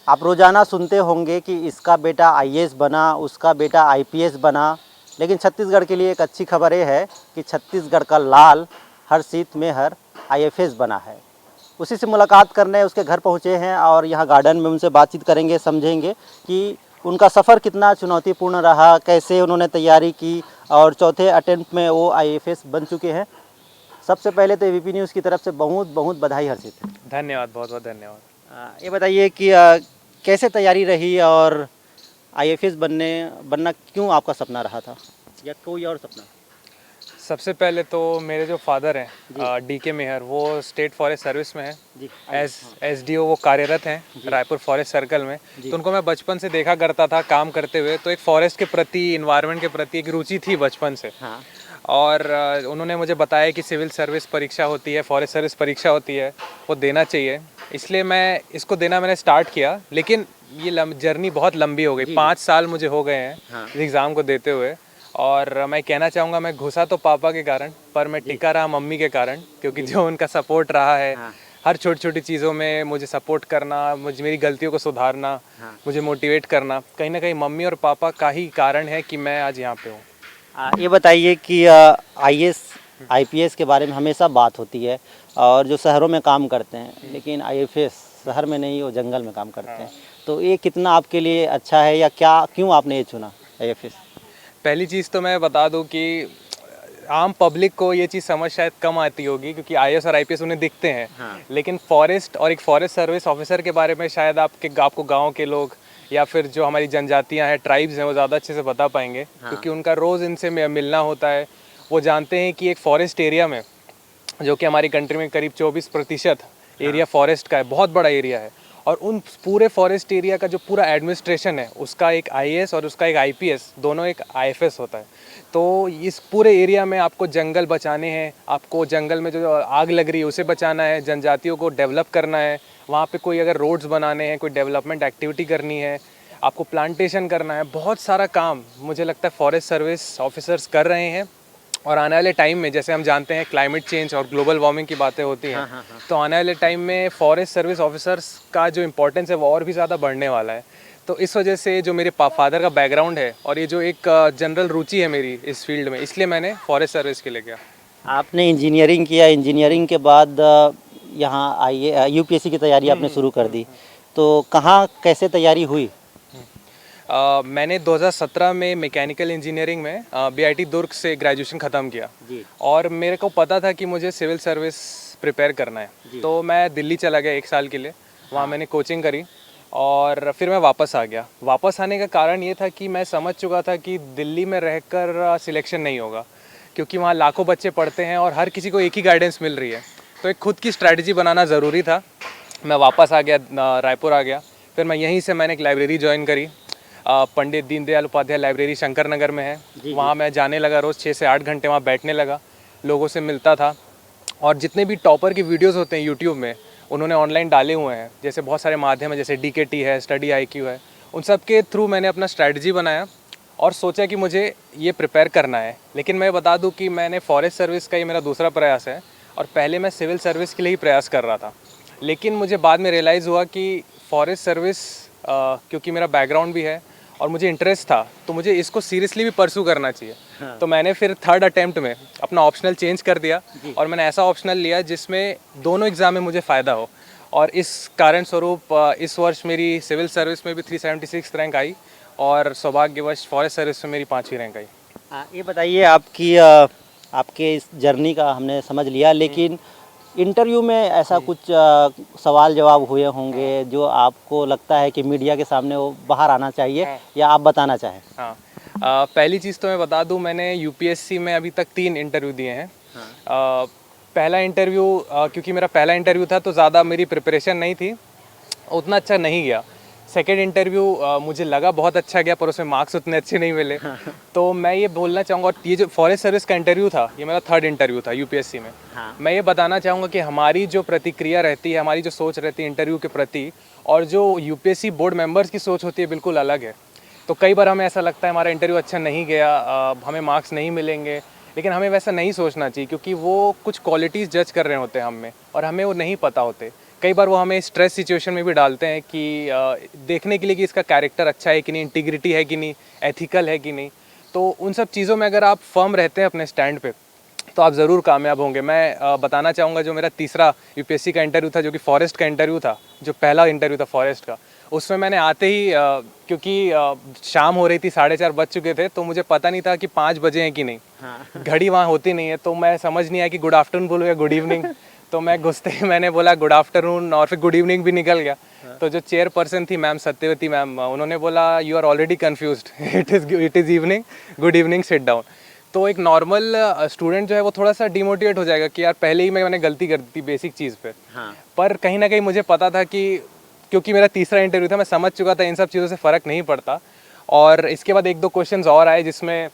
आप रोज़ाना सुनते होंगे कि इसका बेटा आईएएस बना, उसका बेटा आईपीएस बना, लेकिन छत्तीसगढ़ के लिए एक अच्छी खबर ये है कि छत्तीसगढ़ का लाल हरसीत मेहर आईएफएस बना है। उसी से मुलाकात करने उसके घर पहुँचे हैं और यहाँ गार्डन में उनसे बातचीत करेंगे, समझेंगे कि उनका सफ़र कितना चुनौतीपूर्ण रहा, कैसे उन्होंने तैयारी की और चौथे अटेम्प्ट में वो आईएफएस बन चुके हैं। सबसे पहले तो एबीपी न्यूज़ की तरफ से बहुत बहुत बधाई हर्षित। धन्यवाद, बहुत बहुत धन्यवाद। ये बताइए कि कैसे तैयारी रही और आईएफएस बनना क्यों आपका सपना रहा था या कोई और सपना? सबसे पहले तो मेरे जो फादर हैं जी। डीके मेहर, वो स्टेट फॉरेस्ट सर्विस में हैं। जी। एसडीओ वो कार्यरत हैं रायपुर फॉरेस्ट सर्कल में। जी। तो उनको मैं बचपन से देखा करता था काम करते हुए, तो एक फॉरेस्ट के प्रति, इन्वायरमेंट के प्रति एक रुचि थी बचपन से। हाँ। और उन्होंने मुझे बताया कि सिविल सर्विस परीक्षा होती है, फॉरेस्ट सर्विस परीक्षा होती है, वो देना चाहिए। इसलिए मैं इसको देना मैंने स्टार्ट किया, लेकिन ये जर्नी बहुत लंबी हो गई। 5 साल मुझे हो गए हैं हाँ। एग्ज़ाम को देते हुए। और मैं कहना चाहूँगा, मैं घुसा तो पापा के कारण, पर मैं टिका रहा मम्मी के कारण, क्योंकि जो उनका सपोर्ट रहा है, हाँ। हर छोटी छोटी चीज़ों में मुझे सपोर्ट करना, मुझे मेरी गलतियों को सुधारना, हाँ। मुझे मोटिवेट करना, कहीं ना कहीं मम्मी और पापा का ही कारण है कि मैं आज यहाँ पे हूँ। ये बताइए कि आईएएस आईपीएस के बारे में हमेशा बात होती है और जो शहरों में काम करते हैं, लेकिन आईएफएस शहर में नहीं, वो जंगल में काम करते हैं। तो ये कितना आपके लिए अच्छा है या क्या, क्यों आपने ये चुना आईएफएस? पहली चीज़ तो मैं बता दूं कि आम पब्लिक को ये चीज़ समझ शायद कम आती होगी, क्योंकि आईएएस और आईपीएस उन्हें दिखते हैं। हाँ। लेकिन फॉरेस्ट और एक फॉरेस्ट सर्विस ऑफिसर के बारे में शायद आपको गांव के लोग या फिर जो हमारी जनजातियां हैं, ट्राइब्स हैं, वो ज़्यादा अच्छे से बता पाएंगे। हाँ। क्योंकि उनका रोज़ इनसे मिलना होता है। वो जानते हैं कि एक फॉरेस्ट एरिया में, जो कि हमारी कंट्री में करीब 24% एरिया फॉरेस्ट का है, बहुत बड़ा एरिया है। और उन पूरे फॉरेस्ट एरिया का जो पूरा एडमिनिस्ट्रेशन है, उसका एक आईएएस और उसका एक आईपीएस, दोनों एक आईएफएस होता है। तो इस पूरे एरिया में आपको जंगल बचाने हैं, आपको जंगल में जो आग लग रही है उसे बचाना है, जनजातियों को डेवलप करना है, वहाँ पे कोई अगर रोड्स बनाने हैं, कोई डेवलपमेंट एक्टिविटी करनी है, आपको प्लांटेशन करना है, बहुत सारा काम मुझे लगता है फॉरेस्ट सर्विस ऑफिसर्स कर रहे हैं। और आने वाले टाइम में, जैसे हम जानते हैं क्लाइमेट चेंज और ग्लोबल वार्मिंग की बातें होती हैं, तो आने वाले टाइम में फॉरेस्ट सर्विस ऑफिसर्स का जो इम्पोर्टेंस है वो और भी ज़्यादा बढ़ने वाला है। तो इस वजह से जो मेरे फादर का बैकग्राउंड है और ये जो एक जनरल रुचि है मेरी इस फील्ड में, इसलिए मैंने फॉरेस्ट सर्विस के लिए किया। आपने इंजीनियरिंग किया, इंजीनियरिंग के बाद यहाँ आइए यूपीएससी की तैयारी आपने शुरू कर दी, तो कहाँ कैसे तैयारी हुई? मैंने 2017 में मैकेनिकल इंजीनियरिंग में बीआईटी दुर्ग से ग्रेजुएशन ख़त्म किया। जी। और मेरे को पता था कि मुझे सिविल सर्विस प्रिपेयर करना है। तो मैं दिल्ली चला गया 1 साल के लिए, वहाँ मैंने कोचिंग करी और फिर मैं वापस आ गया। वापस आने का कारण ये था कि मैं समझ चुका था कि दिल्ली में रहकर सिलेक्शन नहीं होगा, क्योंकि वहाँ लाखों बच्चे पढ़ते हैं और हर किसी को एक ही गाइडेंस मिल रही है। तो एक खुद की स्ट्रैटेजी बनाना ज़रूरी था। मैं वापस आ गया, रायपुर आ गया। फिर मैं यहीं से मैंने एक लाइब्रेरी ज्वाइन करी, पंडित दीनदयाल उपाध्याय लाइब्रेरी शंकर नगर में है। वहाँ मैं जाने लगा, रोज़ 6 से 8 घंटे वहाँ बैठने लगा, लोगों से मिलता था। और जितने भी टॉपर की वीडियोस होते हैं यूट्यूब में, उन्होंने ऑनलाइन डाले हुए हैं, जैसे बहुत सारे माध्यम है, जैसे डीकेटी है, स्टडी आईक्यू है, उन सब के थ्रू मैंने अपना स्ट्रैटेजी बनाया और सोचा कि मुझे ये प्रिपेयर करना है। लेकिन मैं बता दूं कि मैंने फॉरेस्ट सर्विस का ये मेरा दूसरा प्रयास है और पहले मैं सिविल सर्विस के लिए ही प्रयास कर रहा था। लेकिन मुझे बाद में रियलाइज़ हुआ कि फॉरेस्ट सर्विस, क्योंकि मेरा बैकग्राउंड भी है और मुझे इंटरेस्ट था, तो मुझे इसको सीरियसली भी परस्यू करना चाहिए। हाँ। तो मैंने फिर 3rd अटेम्प्ट में अपना ऑप्शनल चेंज कर दिया और मैंने ऐसा ऑप्शनल लिया जिसमें दोनों एग्ज़ाम में मुझे फ़ायदा हो। और इस कारण स्वरूप इस वर्ष मेरी सिविल सर्विस में भी 376 रैंक आई और सौभाग्यवश फॉरेस्ट सर्विस में मेरी 5वीं रैंक आई। ये बताइए आपकी आपके इस जर्नी का हमने समझ लिया, लेकिन इंटरव्यू में ऐसा कुछ सवाल जवाब हुए होंगे जो आपको लगता है कि मीडिया के सामने वो बाहर आना चाहिए या आप बताना चाहें? हाँ, पहली चीज़ तो मैं बता दूं, मैंने यूपीएससी में अभी तक 3 इंटरव्यू दिए हैं। पहला इंटरव्यू, क्योंकि मेरा पहला इंटरव्यू था तो ज़्यादा मेरी प्रिपरेशन नहीं थी, उतना अच्छा नहीं गया। सेकेंड इंटरव्यू मुझे लगा बहुत अच्छा गया, पर उसमें मार्क्स उतने अच्छे नहीं मिले। तो मैं ये बोलना चाहूँगा, और ये जो फॉरेस्ट सर्विस का इंटरव्यू था, ये मेरा 3rd इंटरव्यू था यूपीएससी में। मैं ये बताना चाहूँगा कि हमारी जो प्रतिक्रिया रहती है, हमारी जो सोच रहती है इंटरव्यू के प्रति, और जो यूपीएससी बोर्ड मेंबर्स की सोच होती है, बिल्कुल अलग है। तो कई बार हमें ऐसा लगता है हमारा इंटरव्यू अच्छा नहीं गया, हमें मार्क्स नहीं मिलेंगे, लेकिन हमें वैसा नहीं सोचना चाहिए, क्योंकि वो कुछ क्वालिटीज़ जज कर रहे होते हैं हम में और हमें वो नहीं पता होते। कई बार वो हमें स्ट्रेस सिचुएशन में भी डालते हैं कि देखने के लिए कि इसका कैरेक्टर अच्छा है कि नहीं, इंटीग्रिटी है कि नहीं, एथिकल है कि नहीं। तो उन सब चीज़ों में अगर आप फर्म रहते हैं अपने स्टैंड पे तो आप ज़रूर कामयाब होंगे। मैं बताना चाहूँगा जो मेरा तीसरा यूपीएससी का इंटरव्यू था, जो कि फॉरेस्ट का इंटरव्यू था, जो पहला इंटरव्यू था फॉरेस्ट का, उसमें मैंने आते ही क्योंकि शाम हो रही थी, 4:30 बज चुके थे, तो मुझे पता नहीं था कि 5 बजे हैं कि नहीं। हाँ। घड़ी वहाँ होती नहीं है, तो मैं समझ नहीं आया कि गुड आफ्टरनून बोलूँ या गुड इवनिंग। तो मैं घुसते ही मैंने बोला गुड आफ्टरनून और फिर गुड इवनिंग भी निकल गया। तो जो चेयरपर्सन थी मैम सत्यवती मैम, उन्होंने बोला you are already confused, it is evening, good evening, sit down. तो एक नॉर्मल स्टूडेंट जो है वो थोड़ा सा डिमोटिवेट हो जाएगा कि यार पहले ही मैंने गलती कर दी थी बेसिक चीज़ पे। हाँ। पर कहीं ना कहीं मुझे पता था कि क्योंकि मेरा तीसरा इंटरव्यू था, मैं समझ चुका था इन सब चीज़ों से फ़र्क नहीं पड़ता। और इसके बाद 1-2 क्वेश्चंस और आए जिसमें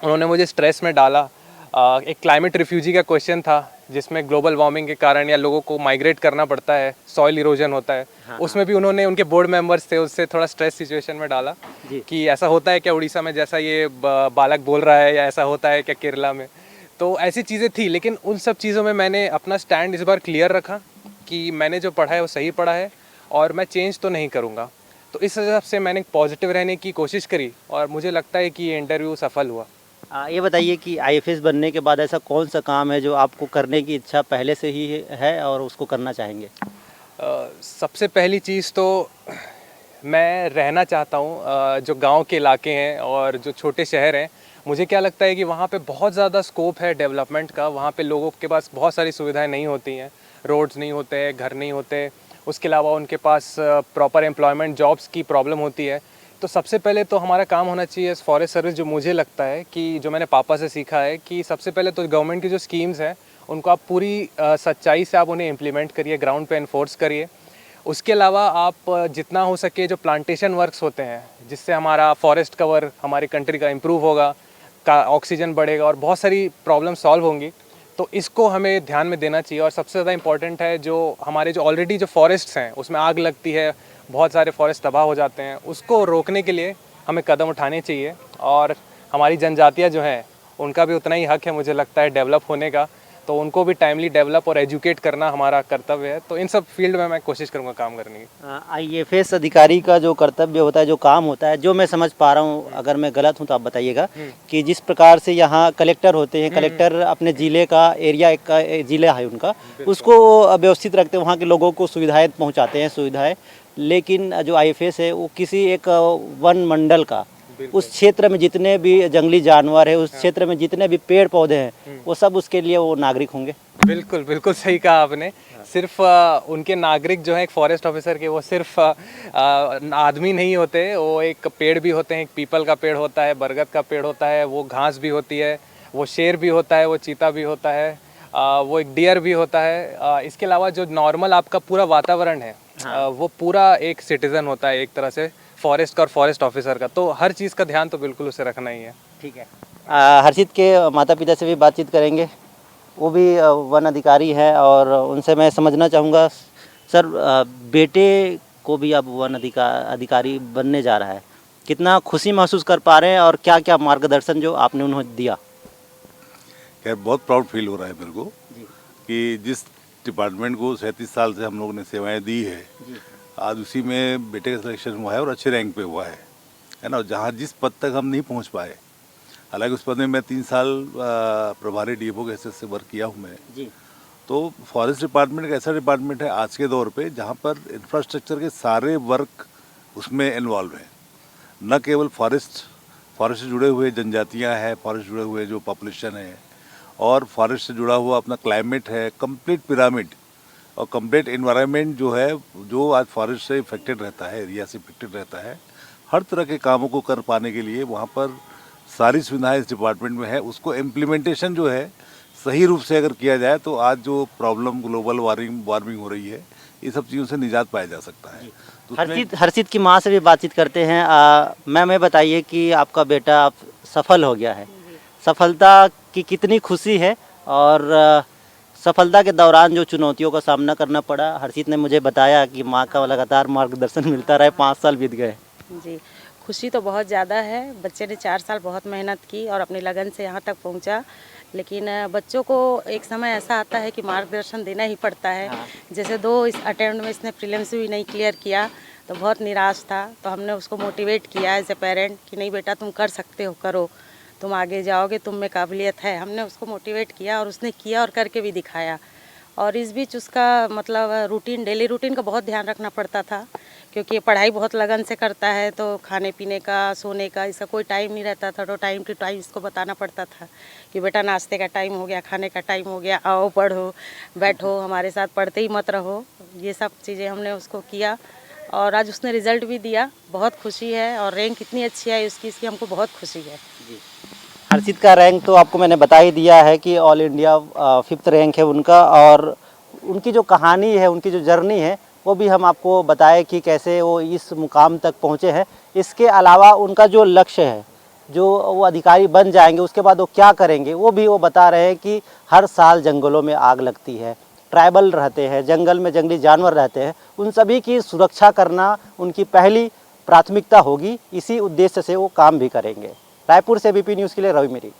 उन्होंने मुझे स्ट्रेस में डाला। एक क्लाइमेट रिफ्यूजी का क्वेश्चन था जिसमें ग्लोबल वार्मिंग के कारण या लोगों को माइग्रेट करना पड़ता है, सॉइल इरोजन होता है। उसमें भी उन्होंने, उनके बोर्ड मेंबर्स थे, उससे थोड़ा स्ट्रेस सिचुएशन में डाला कि ऐसा होता है क्या उड़ीसा में जैसा ये बालक बोल रहा है, या ऐसा होता है क्या केरला में। तो ऐसी चीज़ें थी, लेकिन उन सब चीज़ों में मैंने अपना स्टैंड इस बार क्लियर रखा कि मैंने जो पढ़ा है वो सही पढ़ा है और मैं चेंज तो नहीं करूँगा। तो इस हिसाब से मैंने पॉजिटिव रहने की कोशिश करी और मुझे लगता है कि ये इंटरव्यू सफल हुआ। ये बताइए कि आईएफएस बनने के बाद ऐसा कौन सा काम है जो आपको करने की इच्छा पहले से ही है और उसको करना चाहेंगे? सबसे पहली चीज़ तो मैं रहना चाहता हूँ जो गांव के इलाके हैं और जो छोटे शहर हैं। मुझे क्या लगता है कि वहाँ पे बहुत ज़्यादा स्कोप है डेवलपमेंट का। वहाँ पे लोगों के पास बहुत सारी सुविधाएं नहीं होती हैं, रोड्स नहीं होते हैं, घर नहीं होते, उसके अलावा उनके पास प्रॉपर एम्प्लॉयमेंट जॉब्स की प्रॉब्लम होती है। तो सबसे पहले तो हमारा काम होना चाहिए एज फॉरेस्ट सर्विस, जो मुझे लगता है कि जो मैंने पापा से सीखा है कि सबसे पहले तो गवर्नमेंट की जो स्कीम्स हैं उनको आप पूरी सच्चाई से आप उन्हें इम्प्लीमेंट करिए, ग्राउंड पे इन्फोर्स करिए। उसके अलावा आप जितना हो सके जो प्लांटेशन वर्क्स होते हैं जिससे हमारा फॉरेस्ट कवर हमारी कंट्री का इम्प्रूव होगा, का ऑक्सीजन बढ़ेगा और बहुत सारी प्रॉब्लम सॉल्व होंगी, तो इसको हमें ध्यान में देना चाहिए। और सबसे ज़्यादा इम्पॉर्टेंट है जो हमारे जो ऑलरेडी जो फॉरेस्ट्स हैं उसमें आग लगती है, बहुत सारे फॉरेस्ट तबाह हो जाते हैं, उसको रोकने के लिए हमें कदम उठाने चाहिए। और हमारी जनजातियाँ जो हैं उनका भी उतना ही हक है मुझे लगता है डेवलप होने का, तो उनको भी टाइमली डेवलप और एजुकेट करना हमारा कर्तव्य है। तो इन सब फील्ड में मैं कोशिश करूँगा काम करने की। आईएफएस अधिकारी का जो कर्तव्य होता है, जो काम होता है, जो मैं समझ पा रहा हूँ, अगर मैं गलत हूँ तो आप बताइएगा, कि जिस प्रकार से यहाँ कलेक्टर होते हैं, कलेक्टर अपने ज़िले का एरिया का ज़िला है उनका, उसको व्यवस्थित रखते हैं, वहाँ के लोगों को सुविधाएं पहुँचाते हैं, लेकिन जो आईएफएस है वो किसी एक वन मंडल का, उस क्षेत्र में जितने भी जंगली जानवर है, उस क्षेत्र में जितने भी पेड़ पौधे हैं, वो सब उसके लिए वो नागरिक होंगे। बिल्कुल बिल्कुल सही कहा आपने। सिर्फ उनके नागरिक जो है एक फॉरेस्ट ऑफिसर के, वो सिर्फ आदमी नहीं होते, वो एक पेड़ भी होते हैं। एक पीपल का पेड़ होता है, बरगद का पेड़ होता है, वो घास भी होती है, वो शेर भी होता है, वो चीता भी होता है, वो एक डियर भी होता है। इसके अलावा जो नॉर्मल आपका पूरा वातावरण है, वो पूरा एक सिटीजन होता है एक तरह से फॉरेस्ट का और फॉरेस्ट ऑफिसर का। तो हर चीज़ का ध्यान तो बिल्कुल उसे रखना ही है। ठीक है। हर्षित के माता पिता से भी बातचीत करेंगे, वो भी वन अधिकारी हैं और उनसे मैं समझना चाहूँगा, सर बेटे को भी अब वन अधिकारी बनने जा रहा है, कितना खुशी महसूस कर पा रहे हैं और क्या क्या मार्गदर्शन जो आपने उन्हें दिया? खैर बहुत प्राउड फील हो रहा है मेरे को कि जिस डिपार्टमेंट को 37 साल से हम लोगों ने सेवाएं दी है, आज उसी में बेटे का सिलेक्शन हुआ है और अच्छे रैंक पे हुआ है ना। जहाँ जिस पद तक हम नहीं पहुँच पाए, हालांकि उस पद में मैं 3 साल प्रभारी डीएफओ के हैसियत से वर्क किया हूँ मैं जी। तो फॉरेस्ट डिपार्टमेंट एक ऐसा डिपार्टमेंट है आज के दौर पे जहाँ पर इंफ्रास्ट्रक्चर के सारे वर्क उसमें इन्वॉल्व हैं। न केवल फॉरेस्ट से जुड़े हुए जनजातियाँ हैं, फॉरेस्ट जुड़े हुए जो पॉपुलेशन है, और फॉरेस्ट से जुड़ा हुआ अपना क्लाइमेट है, कंप्लीट पिरामिड और कंप्लीट एनवायरनमेंट जो है, जो आज फॉरेस्ट से इफेक्टेड रहता है, एरिया से इफेक्टेड रहता है। हर तरह के कामों को कर पाने के लिए वहाँ पर सारी सुविधाएं इस डिपार्टमेंट में है। उसको इम्प्लीमेंटेशन जो है सही रूप से अगर किया जाए तो आज जो प्रॉब्लम ग्लोबल वार्मिंग हो रही है, ये सब चीज़ों से निजात पाया जा सकता है। तो हर्षित की माँ से भी बातचीत करते हैं। मैम ये बताइए कि आपका बेटा अब सफल हो गया है, सफलता की कितनी खुशी है और सफलता के दौरान जो चुनौतियों का सामना करना पड़ा? हर्षित ने मुझे बताया कि माँ का लगातार मार्गदर्शन मिलता रहा, 5 साल बीत गए। जी, खुशी तो बहुत ज़्यादा है। बच्चे ने 4 साल बहुत मेहनत की और अपनी लगन से यहाँ तक पहुँचा, लेकिन बच्चों को एक समय ऐसा आता है कि मार्गदर्शन देना ही पड़ता है। जैसे 2 इस अटेम्प्ट में इसने प्रीलिम्स भी नहीं क्लियर किया तो बहुत निराश था, तो हमने उसको मोटिवेट किया एज ए पेरेंट कि नहीं बेटा तुम कर सकते हो, करो, तुम आगे जाओगे, तुम में काबिलियत है। हमने उसको मोटिवेट किया और उसने किया और करके भी दिखाया। और इस बीच उसका मतलब रूटीन, डेली रूटीन का बहुत ध्यान रखना पड़ता था, क्योंकि पढ़ाई बहुत लगन से करता है, तो खाने पीने का, सोने का, इसका कोई टाइम नहीं रहता था। तो टाइम टू टाइम इसको बताना पड़ता था कि बेटा नाश्ते का टाइम हो गया, खाने का टाइम हो गया, आओ पढ़ो, बैठो, हमारे साथ पढ़ते ही मत रहो। ये सब चीज़ें हमने उसको किया और आज उसने रिज़ल्ट भी दिया। बहुत खुशी है और रैंक इतनी अच्छी आई उसकी, इसकी हमको बहुत खुशी है। हर्षित का रैंक तो आपको मैंने बता ही दिया है कि ऑल इंडिया 5th रैंक है उनका, और उनकी जो कहानी है, उनकी जो जर्नी है, वो भी हम आपको बताए कि कैसे वो इस मुकाम तक पहुँचे हैं। इसके अलावा उनका जो लक्ष्य है, जो वो अधिकारी बन जाएंगे उसके बाद वो क्या करेंगे, वो भी वो बता रहे हैं कि हर साल जंगलों में आग लगती है, ट्राइबल रहते हैं, जंगल में जंगली जानवर रहते हैं, उन सभी की सुरक्षा करना उनकी पहली प्राथमिकता होगी। इसी उद्देश्य से वो काम भी करेंगे। रायपुर से बीपी न्यूज़ के लिए रवि मेरी।